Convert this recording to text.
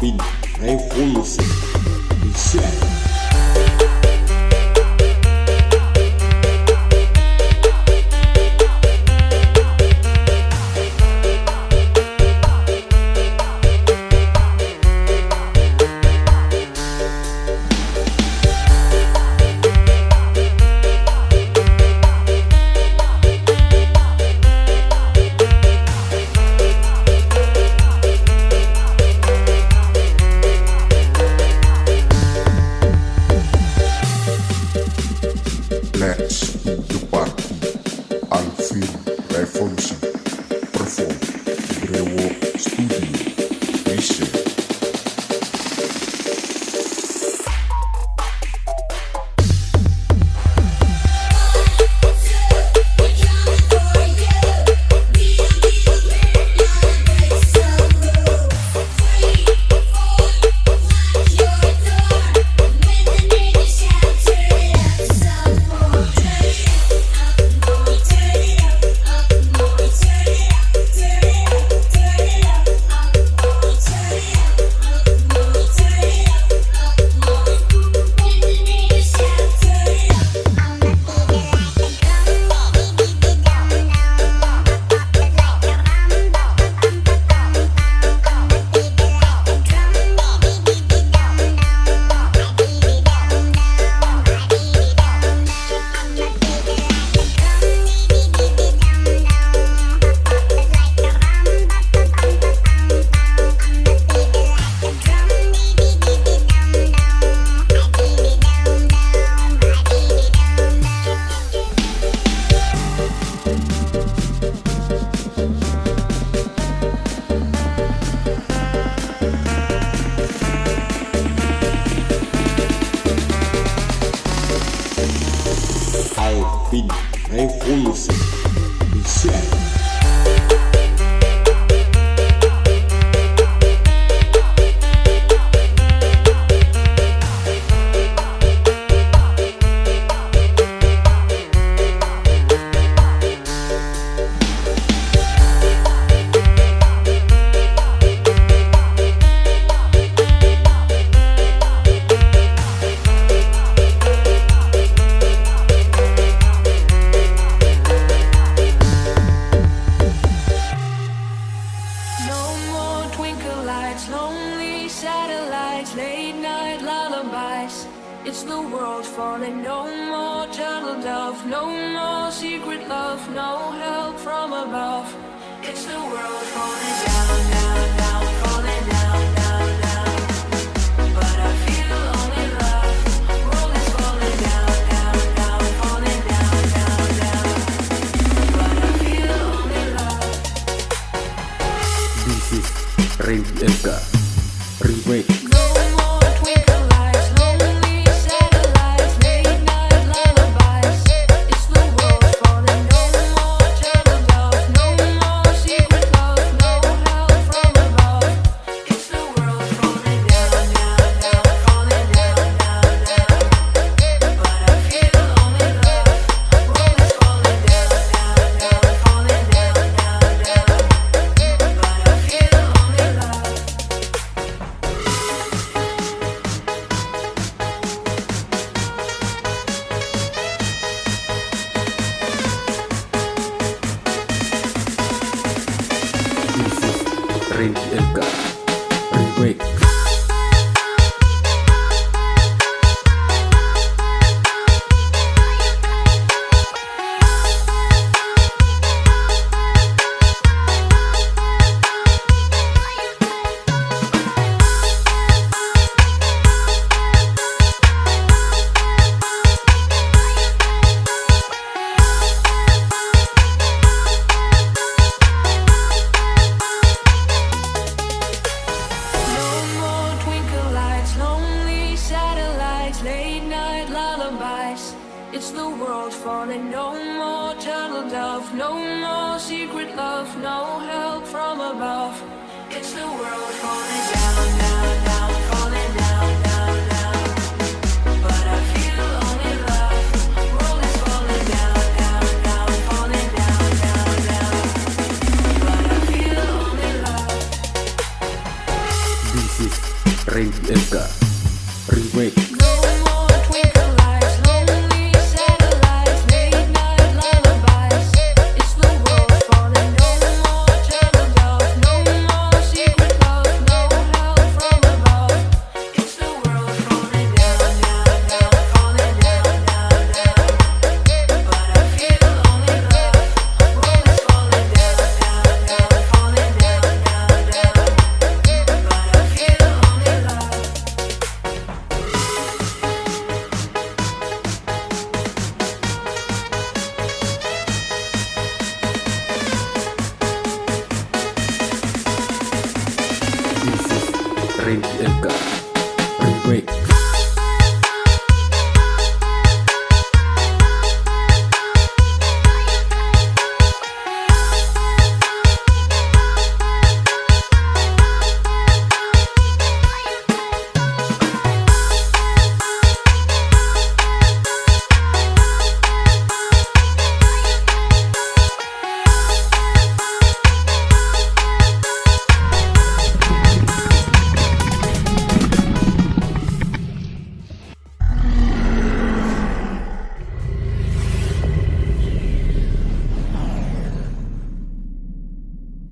bin revolusi bisa. Let's do the party. Alvin Revolution perform Brewo Studio Bisa. Alvin Revolusi bisa. Lonely satellites, late night lullabies. It's the world falling, no more turtle dove, no more secret love, no help from above. It's the world falling down, down, down, falling down, down, down. But I feel only love, world is falling down, down, down, falling down, down, down. But I feel only love. This is Randy Elka Remake. Randy Elka Remake. It's the world falling, no more turtle dove, no more secret love, no help from above. It's the world falling down, down, down, falling down, down, down. But I feel only love, world is falling down, down, down, falling down, down, down. But I feel only love. This is Randy Eka Remake. No more twinkle lights, lonely satellites, late night lullabies. It's the world falling. No more turtle dove, no more secret love, no help from above. It's the world falling down, down, down, falling down, down, down. But I feel only love. World is falling down, down, down, falling down, down, down. But I feel only love. Randy Eka Remake.